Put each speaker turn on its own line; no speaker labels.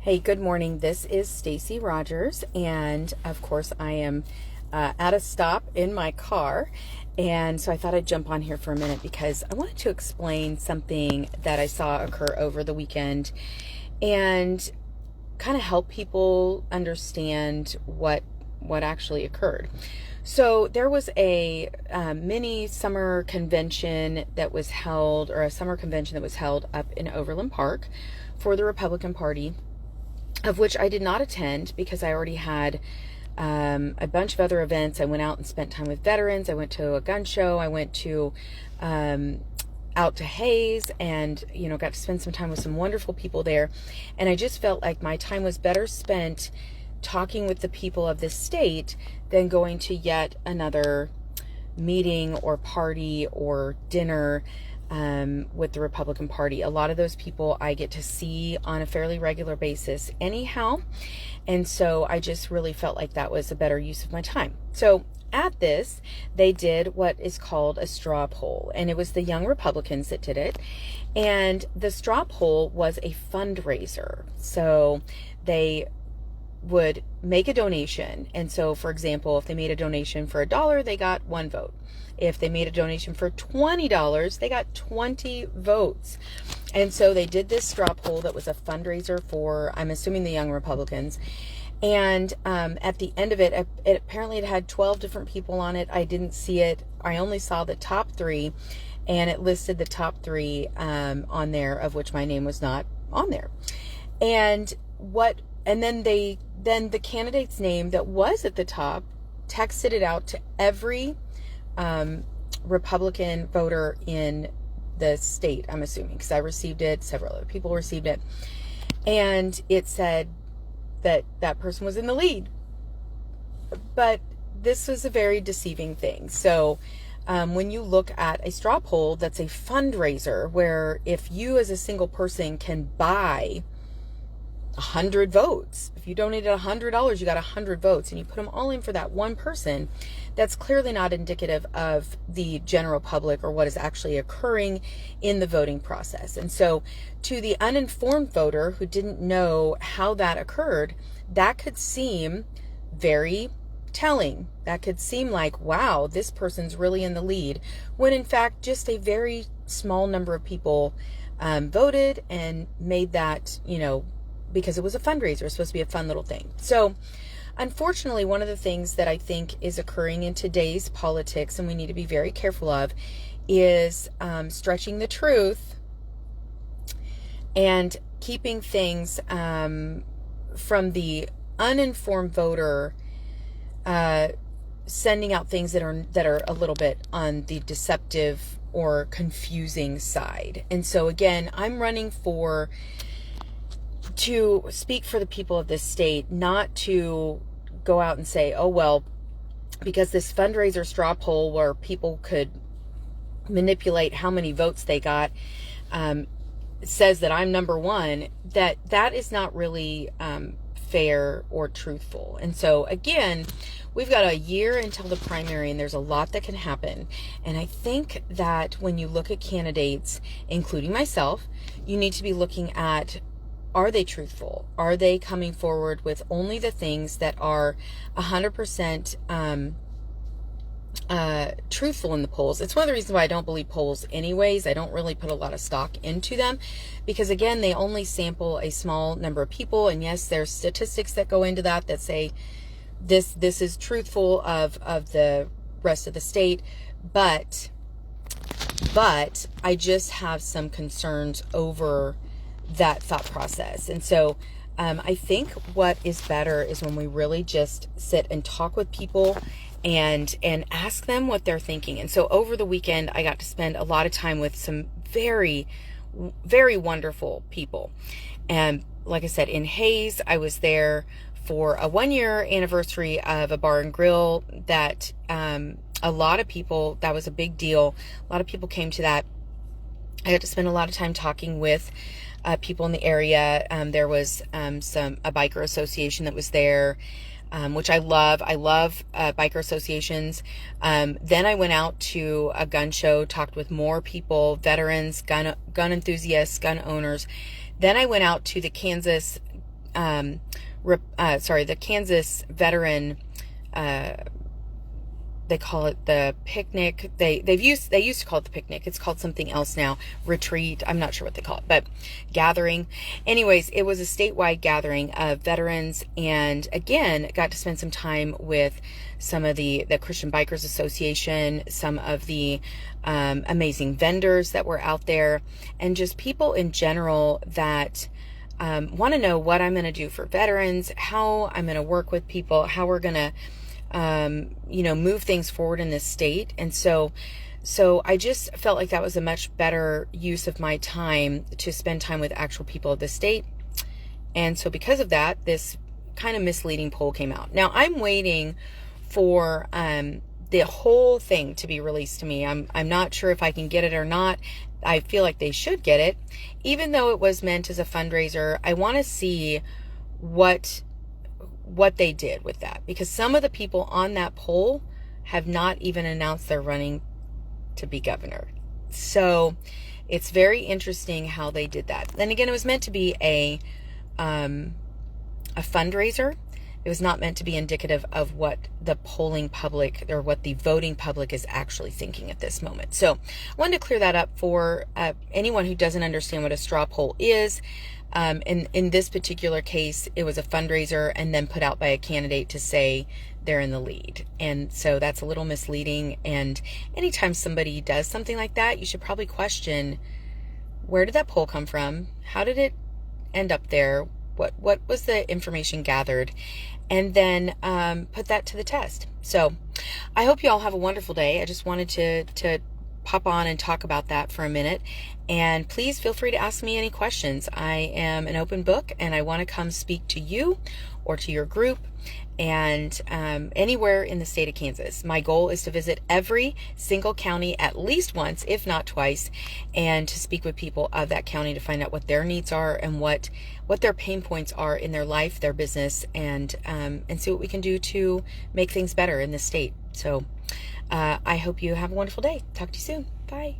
Hey, good morning. This is Stacy Rogers, and of course, I am at a stop in my car, and so I thought I'd jump on here for a minute because I wanted to explain something that I saw occur over the weekend, and kind of help people understand what actually occurred. So there was a mini summer convention that was held, or a summer convention that was held up in Overland Park for the Republican Party, of which I did not attend because I already had a bunch of other events. I went out and spent time with veterans. I went to a gun show. I went to out to Hayes and, got to spend some time with some wonderful people there. And I just felt like my time was better spent talking with the people of this state than going to yet another meeting or party or dinner with the Republican Party. A lot of those people I get to see on a fairly regular basis anyhow. And so I just really felt like that was a better use of my time. So at this, they did what is called a straw poll, and it was the young Republicans that did it. And the straw poll was a fundraiser. So they would make a donation. And so, for example, if they made a donation for $1, they got 1 vote. If they made a donation for $20, they got 20 votes. And so they did this straw poll that was a fundraiser for, I'm assuming, the young Republicans. And at the end of it, apparently it had 12 different people on it. I didn't see it. I only saw the top 3, and it listed the top 3 on there, of which my name was not on there. And then the candidate's name that was at the top texted it out to every Republican voter in the state, I'm assuming, because I received it, several other people received it, and it said that person was in the lead. But this was a very deceiving thing. So when you look at a straw poll that's a fundraiser, where if you as a single person can buy 100 votes. If you donated $100, you got 100 votes, and you put them all in for that one person, that's clearly not indicative of the general public or what is actually occurring in the voting process. And so to the uninformed voter who didn't know how that occurred, that could seem very telling. That could seem like, wow, this person's really in the lead, when in fact just a very small number of people voted and made that, because it was a fundraiser. It's supposed to be a fun little thing. So unfortunately, one of the things that I think is occurring in today's politics, and we need to be very careful of, is stretching the truth and keeping things from the uninformed voter, sending out things that are a little bit on the deceptive or confusing side. And so again, I'm running to speak for the people of this state, not to go out and say, oh, well, because this fundraiser straw poll where people could manipulate how many votes they got says that I'm number one, that is not really fair or truthful. And so again, we've got a year until the primary, and there's a lot that can happen. And I think that when you look at candidates, including myself, you need to be looking at, are they truthful? Are they coming forward with only the things that are 100% truthful in the polls? It's one of the reasons why I don't believe polls anyways. I don't really put a lot of stock into them because, again, they only sample a small number of people. And yes, there's statistics that go into that say this is truthful of the rest of the state. But I just have some concerns over that thought process. And so I think what is better is when we really just sit and talk with people and ask them what they're thinking. And so over the weekend, I got to spend a lot of time with some very, very wonderful people. And like I said, in Hayes, I was there for a 1-year anniversary of a bar and grill that a lot of people, that was a big deal. A lot of people came to that. I got to spend a lot of time talking with people in the area. There was a biker association that was there, which I love. I love biker associations. Then I went out to a gun show, talked with more people, veterans, gun enthusiasts, gun owners. Then I went out to the Kansas the Kansas veteran, they call it the picnic. They used to call it the picnic. It's called something else now. Retreat. I'm not sure what they call it, but gathering. Anyways, it was a statewide gathering of veterans, and again, got to spend some time with some of the Christian Bikers Association, some of the amazing vendors that were out there, and just people in general that want to know what I'm going to do for veterans, how I'm going to work with people, how we're going to move things forward in this state. And so I just felt like that was a much better use of my time to spend time with actual people of the state. And so because of that, this kind of misleading poll came out. Now I'm waiting for the whole thing to be released to me. I'm not sure if I can get it or not. I feel like they should get it. Even though it was meant as a fundraiser, I want to see what they did with that, because some of the people on that poll have not even announced they're running to be governor. So it's very interesting how they did that. And again, it was meant to be a fundraiser. It was not meant to be indicative of what the polling public or what the voting public is actually thinking at this moment. So I wanted to clear that up for anyone who doesn't understand what a straw poll is. In this particular case, it was a fundraiser and then put out by a candidate to say they're in the lead. And so that's a little misleading. And anytime somebody does something like that, you should probably question, where did that poll come from? How did it end up there? What was the information gathered? And then put that to the test. So I hope you all have a wonderful day. I just wanted to pop on and talk about that for a minute. And please feel free to ask me any questions. I am an open book, and I want to come speak to you or to your group and anywhere in the state of Kansas. My goal is to visit every single county at least once, if not twice, and to speak with people of that county to find out what their needs are and what their pain points are in their life, their business, and see what we can do to make things better in this state. So I hope you have a wonderful day. Talk to you soon. Bye.